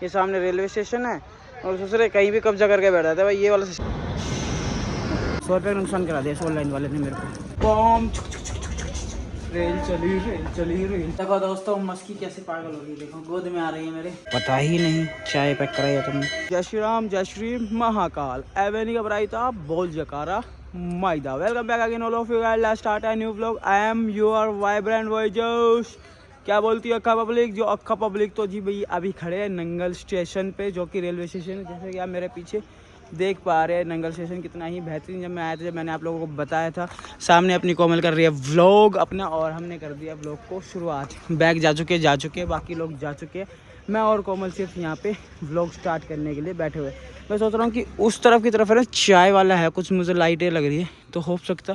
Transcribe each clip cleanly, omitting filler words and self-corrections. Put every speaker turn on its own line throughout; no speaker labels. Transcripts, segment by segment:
ये सामने railway station है और दूसरे कहीं भी कब्जा करके बैठा था भाई। ये वाला 100 रुपये का नुकसान करा दिया ऑनलाइन वाले ने मेरे को। बॉम रेल चली रेल। देखो दोस्तों मस्की कैसे पागल हो गई, देखो गोद में आ रही है मेरे। पता ही नहीं चाय पैक कराया तुमने। जय श्री राम, जय श्री महाकाल। एवेनी घबराई था बोल जकारा माइदा। Welcome back again all of you guys. Let's start a new vlog. I am your vibrant voice. क्या बोलती है अक्खा पब्लिक? जो अक्खा पब्लिक तो जी भाई अभी खड़े हैं नंगल स्टेशन पे, जो कि रेलवे स्टेशन है। जैसे कि आप मेरे पीछे देख पा रहे हैं नंगल स्टेशन कितना ही बेहतरीन। जब मैं आया था, जब मैंने आप लोगों को बताया था, सामने अपनी कोमल कर रही है व्लॉग अपना, और हमने कर दिया व्लॉग को शुरुआत। बैग जा चुके बाकी लोग जा चुके। मैं और कोमल सिर्फ यहाँ पे व्लॉग स्टार्ट करने के लिए बैठे हुए। मैं सोच रहा हूँ कि उस तरफ की तरफ है ना चाय वाला है, कुछ मुझे लाइटें लग रही है, तो हो सकता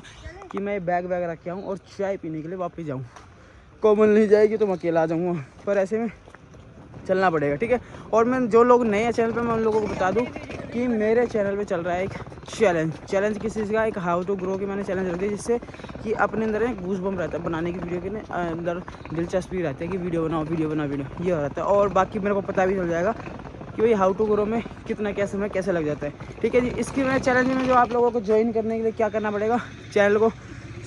कि मैं बैग रख के आऊँ और चाय पीने के लिए वापस जाऊँ। कोमल नहीं जाएगी तो मैं अकेला आ जाऊँगा, पर ऐसे में चलना पड़ेगा, ठीक है। और मैं जो लोग नए हैं चैनल पे, मैं उन लोगों को बता दूं कि मेरे चैनल पे चल रहा है एक चैलेंज किस चीज़ का? एक हाउ टू ग्रो की मैंने चैलेंज रख दी, जिससे कि अपने अंदर एक गूज बम रहता है बनाने की वीडियो के अंदर, दिलचस्पी रहती है कि वीडियो बनाओ ये हो रहता है। और बाकी मेरे को पता भी चल जाएगा कि भाई हाउ टू ग्रो में कितना क्या समय कैसे लग जाता है, ठीक है जी। इसकी मैं चैलेंज में जो आप लोगों को ज्वाइन करने के लिए क्या करना पड़ेगा, चैनल को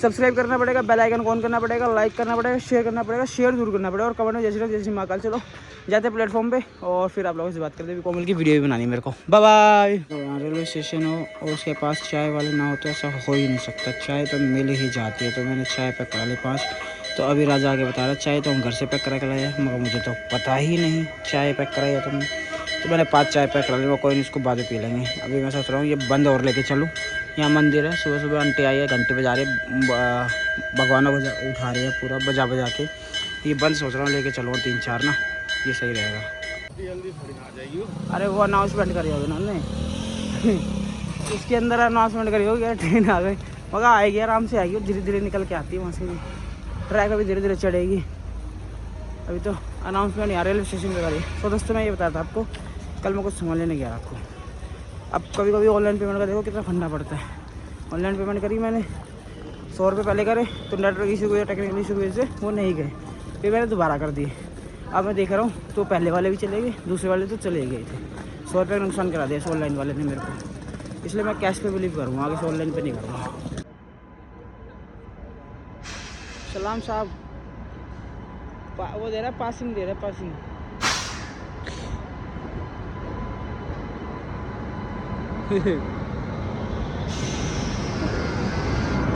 सब्सक्राइब करना पड़ेगा, बेल आइकन ऑन करना पड़ेगा, लाइक करना पड़ेगा, शेयर करना पड़ेगा, शेयर जरूर करना पड़ेगा, और कमेंट में जैसे महाकाल। चलो जाते प्लेटफॉर्म पे और फिर आप लोगों से बात करते हैं। कोमल की वीडियो भी बनानी मेरे को। Bye bye. रेलवे स्टेशन हो और उसके पास चाय वाले ना हो तो ऐसा हो ही नहीं सकता। चाय तो मिल ही जाती है, तो मैंने चाय पैक करा ली 5। तो अभी राजा आगे बता रहा चाय तो हम घर से पैक करा के लाए, मगर मुझे तो पता ही नहीं चाय पैक कराई है तुमने। तो मैंने 5 चाय पैक करा ली, वो कोई नहीं, उसको बाद में पी लेंगे। अभी मैं सोच रहा हूँ ये बंद और लेके चलूँ। यहाँ मंदिर है, सुबह सुबह आंटी आई है, घंटे बजा रहे, भगवानों को उठा रही है पूरा बजा के। ये बंद सोच रहा हूँ लेके चलूँगा 3-4 ना, ये सही रहेगा।
जल्दी थोड़ी आ जाएगी।
अरे वो अनाउंसमेंट करी होगी ना इसके अंदर अनाउंसमेंट करी होगी, ट्रेन आ गई, मगर आएगी आराम से आएगी, धीरे धीरे निकल के आती है वहाँ से भी। ट्रैक अभी धीरे धीरे चढ़ेगी। अभी तो अनाउंसमेंट यहाँ रेलवे स्टेशन पर करी। तो दोस्तों मैं ये बताया था आपको, कल मैं कुछ समझ लेने गया आपको। अब कभी कभी ऑनलाइन पेमेंट का देखो कितना फंडा पड़ता है। ऑनलाइन पेमेंट करी मैंने 100 रुपये पहले करे, तो नेटवर्क इशू हुई, टेक्निकल इशू हुई से वो नहीं गए, फिर मैंने दोबारा कर दिए। अब मैं देख रहा हूँ तो पहले वाले भी चले गए, दूसरे वाले तो चले गए थे। 100 रुपये का नुकसान करा दिया ऑनलाइन वाले ने मेरे को, इसलिए मैं कैश पे बिलीव करूँगा, आगे से ऑनलाइन पे नहीं करूँगा। सलाम साहब, वो दे रहा है पासिंग, दे रहा है पासिंग।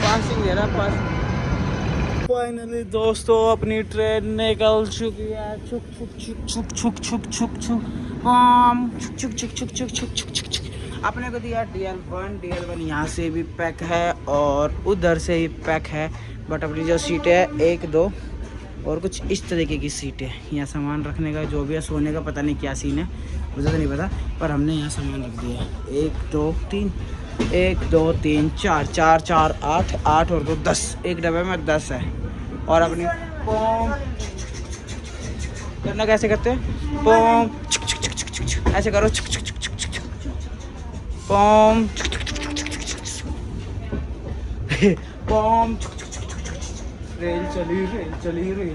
पासिंग दे रहा है पासिंग। फाइनली दोस्तों अपनी ट्रेन निकल चुकी है। छुक छुक छुक छुक छुक छुक छुक छुक बम छुक छुक छुक छुक छुक छुक छुक छुक छुक। अपने को दिया DL1 यहाँ से भी पैक है और उधर से भी पैक है, बट अपनी जो सीट है 1, 2 और कुछ इस तरीके की सीट है। यहाँ सामान रखने का जो भी है, सोने का पता नहीं क्या सीन है, मुझे तो नहीं पता, पर हमने यहाँ सामान रख दिया। 1 2 3 1 2 3 4 4 4 8 8 और 2 10, एक डब्बे में 10 है। और अपनी पोम करना कैसे करते हैं? पोम ऐसे करो, पोम पोम। रेल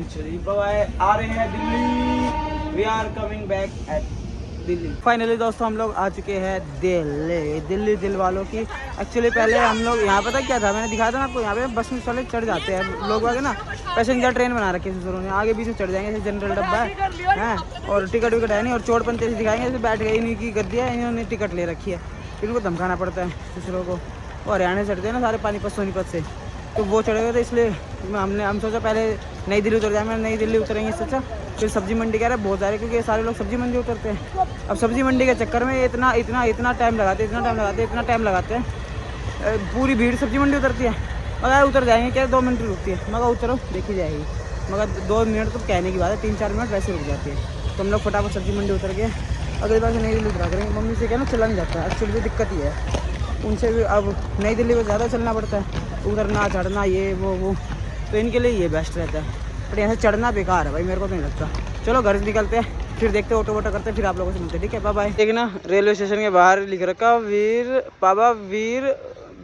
चली। बाय। आ रहे हैं Delhi, we are coming back at Delhi. Finally दोस्तों हम लोग आ चुके हैं दिल्ली दिल वालों की। एक्चुअली पहले हम लोग यहाँ पता क्या था, मैंने दिखाया था ना आपको, यहाँ पे बस में चले चढ़ जाते हैं लोग आगे ना, पैसेंजर ट्रेन बना रखी है ससुरों ने, आगे बीच में चढ़ जाएंगे, जैसे जनरल डब्बा है और टिकट विकट है नहीं, और चोट पंते से दिखाएंगे, जैसे बैठ गए नहीं की कर दिया, इन्होंने टिकट ले रखी है, इनको धमकाना पड़ता है ससुरों को। वो हरियाणा से चढ़ते हैं ना सारे, पानीपत सोनीपत से, तो वो चढ़े हुए थे, इसलिए हम सोचा पहले नई दिल्ली उतर जाए। नई दिल्ली उतरेंगे इससे अच्छा फिर सब्जी मंडी कह रहे बहुत सारे, क्योंकि सारे लोग सब्जी मंडी उतरते हैं। अब सब्जी मंडी के चक्कर में इतना टाइम लगाते हैं, पूरी भीड़ सब्जी मंडी उतरती है। मगर उतर जाएंगे क्या, 2 मिनट रुकती है, मगर उतरो देखी जाएगी, मगर 2 मिनट तो कहने की बात है, 3-4 मिनट वैसे रुक जाती है। तो हम लोग फटाफट सब्जी मंडी उतर गए, अगली बार से नई दिल्ली उतरा करेंगे। मम्मी से क्या ना चला नहीं जाता है, एक्चुअली दिक्कत ही है उनसे भी। अब नई दिल्ली में ज़्यादा चलना पड़ता है, उतरना चढ़ना ये वो, तो इनके लिए ये बेस्ट रहता है, पर यहाँ से चढ़ना बेकार है भाई, मेरे को तो नहीं लगता। चलो घर से निकलते हैं, फिर देखते ऑटो वोटो करते हैं, फिर आप लोगों से मिलते हैं, ठीक है। Bye bye. देखना रेलवे स्टेशन के बाहर लिख रखा बाबा वीर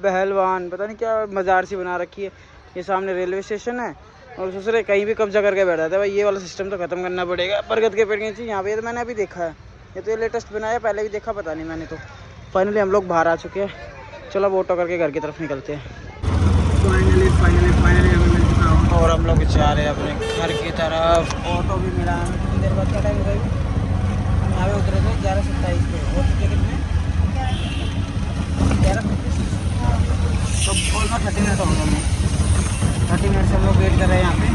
पहलवान, पता नहीं क्या मज़ार सी बना रखी है। ये सामने रेलवे स्टेशन है और दूसरे कहीं भी कब्जा करके बैठा था भाई। ये वाला सिस्टम तो ख़त्म करना पड़ेगा। बरगद के पेड़ के नीचे यहाँ पे तो मैंने अभी देखा है, ये तो ये लेटेस्ट बनाया, पहले भी देखा पता नहीं मैंने तो। फाइनली हम लोग बाहर आ चुके हैं। चलो अब ऑटो करके घर की तरफ निकलते हैं। फाइनली हमें मिल चुका है और हम लोग जा रहे हैं अपने घर की तरफ। ऑटो भी मिला हमें। कितनी देर बाद, क्या टाइम हो गई? हम यहाँ पे उतरे थे 11:27 पे। हो चुके कितने? 11:35। तो ऑलमोस्ट 30 मिनट हो गए हमें। 30 मिनट से हम लोग वेट कर रहे हैं यहाँ पे।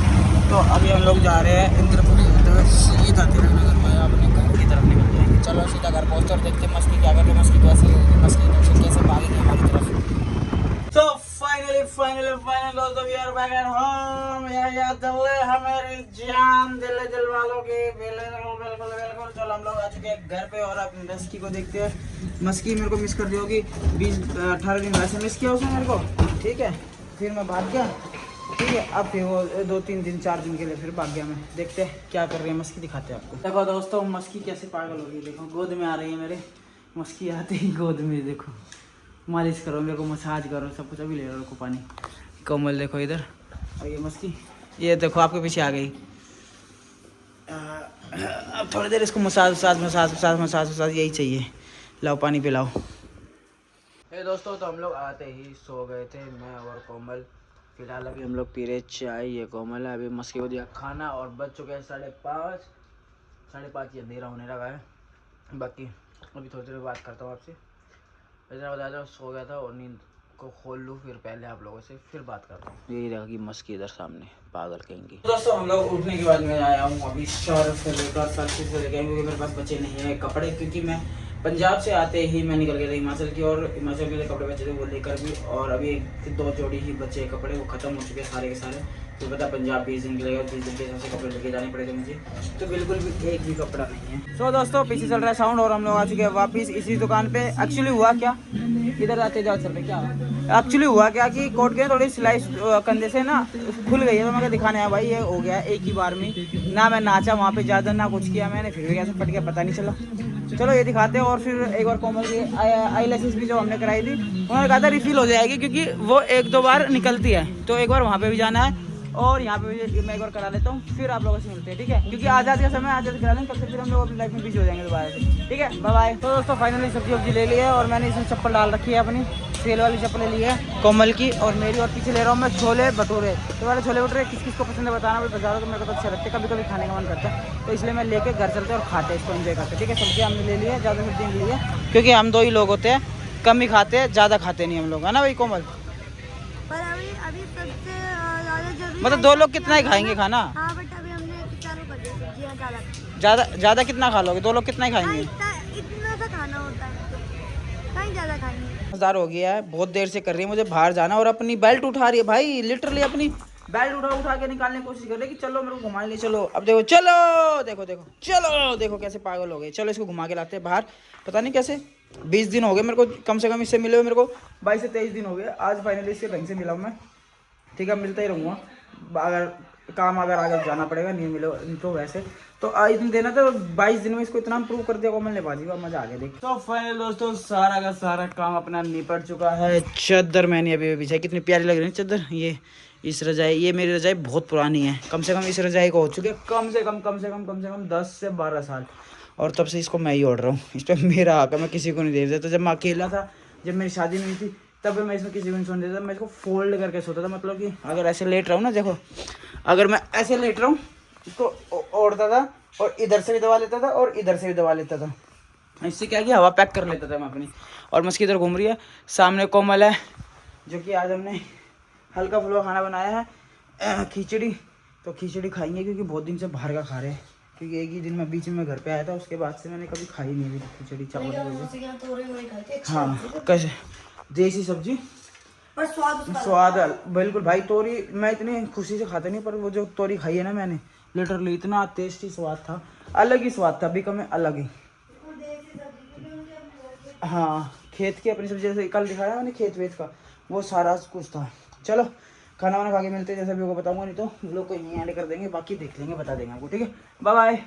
तो अभी हम लोग जा रहे हैं इंद्रपुरी होते हुए सीधा तिलक नगर में अपने घर की तरफ निकल जाएंगे। चलो सीधा घर पहुँचते और देखते मस्की क्या करते हैं, मस्की कैसे भागेगी हमारी तरफ। तो फाइनली दोस्तों we are back at home. या दिल्ली हमारी जान, दिल वालों की बिल्कुल। चलो हम लोग आ चुके हैं घर पे और अब मस्की को देखते हैं। मस्की मेरे को मिस कर दी होगी, 20-18 दिन वैसे मिस किया उसने मेरे को, ठीक है। फिर मैं भाग गया, ठीक है। अब फिर वो 2-3 दिन 4 दिन के लिए फिर भाग गया मैं। देखते हैं क्या कर रही है मस्की, दिखाते हैं आपको। देखो दोस्तों मस्की कैसे पागल हो गई, देखो गोद में आ रही है मेरे। मस्की आते ही गोद में, देखो मालिश करो मेरे को, मसाज करो, सब कुछ। अभी ले लो पानी। कोमल देखो इधर, और ये मस्की, ये देखो आपके पीछे आ गई। अब थोड़ी देर इसको मसाज यही चाहिए। लाओ पानी पिलाओ। हे दोस्तों, तो हम लोग आते ही सो गए थे, मैं और कोमल। फिलहाल अभी हम लोग पी रहे चाय। ये कोमल है, अभी मस्की को दिया खाना और बज चुके हैं 5:30 ही अंधेरा होने लगा है। बाकी अभी थोड़ी देर बात करता हूँ आपसे। इतना बता दो, सो गया था और नींद को खोल लूँ, फिर पहले आप लोगों से फिर बात करता हूँ। यही रहेगी मस्की इधर सामने, पागल कहेंगी। दोस्तों हम लोग उठने के बाद मैं आया हूँ अभी शहर से लेकर सर्किट से लेकर, क्योंकि मेरे पास बचे नहीं है कपड़े, क्योंकि मैं पंजाब से आते ही मैं निकल गया था हिमाचल की, और हिमाचल के लिए कपड़े बचे थे वो लेकर भी। और अभी 2 जोड़ी ही बचे कपड़े, वो ख़त्म हो चुके सारे के सारे। तो पता पंजाब 20 दिन के लिए 20 दिन के हिसाब से कपड़े लेके जाने पड़ेगा मुझे, तो बिल्कुल भी एक भी कपड़ा नहीं है। सो दोस्तों पीछे चल रहा है साउंड और हम लोग आ चुके हैं वापस इसी दुकान पे। एक्चुअली हुआ क्या, इधर आते जाओ चल रहे क्या एक्चुअली हुआ क्या कि कोट के थोड़ी सिलाई कंधे से ना खुल गई है, तो मैं दिखाने आया भाई ये हो गया एक ही बार में। ना मैं नाचा वहाँ पे ज़्यादा, ना कुछ किया मैंने, फिर भी कैसे फट गया पता नहीं चला। चलो ये दिखाते हैं। और फिर एक बार कोमल की आई लैशेस भी जो हमने कराई थी, उन्होंने कहा था रिफिल हो जाएगी, क्योंकि वो 1-2 बार निकलती है। तो एक बार वहाँ पे भी जाना है और यहाँ पे भी मैं एक बार करा लेता हूँ, फिर आप लोगों से मिलते हैं, ठीक है। क्योंकि आज़ाद का समय आज़ाद करा लेंगे, कल से फिर हम लोग अपनी लाइफ में बिजी हो जाएंगे दोबारा से, ठीक है। Bye bye. तो दोस्तों फाइनली सब्जी वब्जी ले ली है और मैंने इसमें चप्पल डाल रखी है अपनी, सेल वाली चप्पल ली है कोमल की और मेरी। और पीछे ले रहा हूँ मैं छोले भटूरे। तो वाले छोले भटूरे किस किस को पसंद है बताना, भाई बाजारों को मेरे को तो अच्छे लगते हैं, कभी कभी खाने का मन करता है, तो इसलिए मैं लेके घर चलते और खाते हैं, इसको एंजॉय करते हैं, ठीक है। सब्जी हमने ले ली है, ज़्यादा सब्जी नहीं ली है, क्योंकि हम 2 ही लोग होते हैं, कम ही खाते हैं, ज़्यादा खाते नहीं हम लोग, है ना भाई कोमल।
पर अभी सबसे ज़्यादा जरूरी
मतलब 2 लोग कितना ही खाएंगे खाना।
हाँ बट अभी हमने चालू कर दिया सब्जियाँ
ज़्यादा कितना खा लोगे, 2 लोग कितना ही खाएंगे।
इतना सा खाना होता है, कहीं ज़्यादा खाएंगे।
समझदार हो गया है, बहुत देर से कर रही है मुझे बाहर जाना, और अपनी बेल्ट उठा रही है भाई, लिटरली अपनी बेल्ट उठा के निकालने की कोशिश कर रही है कि चलो मेरे को घुमाने ले चलो। अब देखो चलो, देखो कैसे पागल हो गए। चलो इसको घुमा के लाते हैं बाहर। पता नहीं कैसे 20 दिन हो गए मेरे को कम से कम इससे मिले हुए, मेरे को 22 से 23 दिन हो गए। आज फाइनली इसके ढंग से मिला हूँ मैं, ठीक है। मिलता ही रहूँगा, अगर काम अगर आगे जाना पड़ेगा, नहीं मिले तो वैसे तो आज दिन देना था। 22 दिन में इसको इतना प्रूव कर दिया कोमल ने, बाजी का मजा आ गया देख। तो फाइनल दोस्तों सारा का सारा काम अपना निपट चुका है। चादर मैंने अभी बिछाई, कितनी प्यारी लग रही है चादर। ये इस रजाई, ये मेरी रजाई बहुत पुरानी है, कम से कम इस रजाई को हो चुके कम से कम 10 से 12 साल, और तब से इसको मैं ही ओढ़ रहा हूँ। इस पर मेरा हक है, मैं किसी को नहीं दे रहा। तो जब मैं अकेला था, जब मेरी शादी नहीं थी, तब मैं इसमें किसी को नहीं सोने देता, मैं इसको फोल्ड करके सोता था। मतलब कि अगर ऐसे लेट रहा हूँ ना, देखो अगर मैं ऐसे लेट रहा हूँ तो ओढ़ता था, और इधर से भी दबा लेता था और इधर से भी दबा लेता था। इससे क्या कि हवा पैक कर लेता था मैं अपनी। और मस्की इधर घूम रही है, सामने कोमल है, जो कि आज हमने हल्का फुल्का खाना बनाया है, खिचड़ी। तो खिचड़ी खाएंगे, क्योंकि बहुत दिन से बाहर का खा रहे हैं, क्योंकि एक ही दिन मैं बीच में घर पे आया था, उसके बाद से मैंने कभी खाई नहीं थी खिचड़ी चावल। हाँ कैसे देसी सब्जी
पर
स्वाद बिल्कुल भाई। तोरी मैं इतनी खुशी से खाता नहीं, पर वो जो तोरी खाई है ना मैंने, लिटरली इतना टेस्टी स्वाद था, अलग ही स्वाद था, अभी कम अलग ही। हाँ खेत की अपनी सब्जी, जैसे कल दिखाया मैंने खेत वेत का, वो सारा कुछ था। चलो खाना वाना खा के मिलते हैं, जैसे भी होगा बताऊंगा, नहीं तो लोग कोई नहीं ऐड कर देंगे, बाकी देख लेंगे, बता देंगे आपको, ठीक है। Bye bye.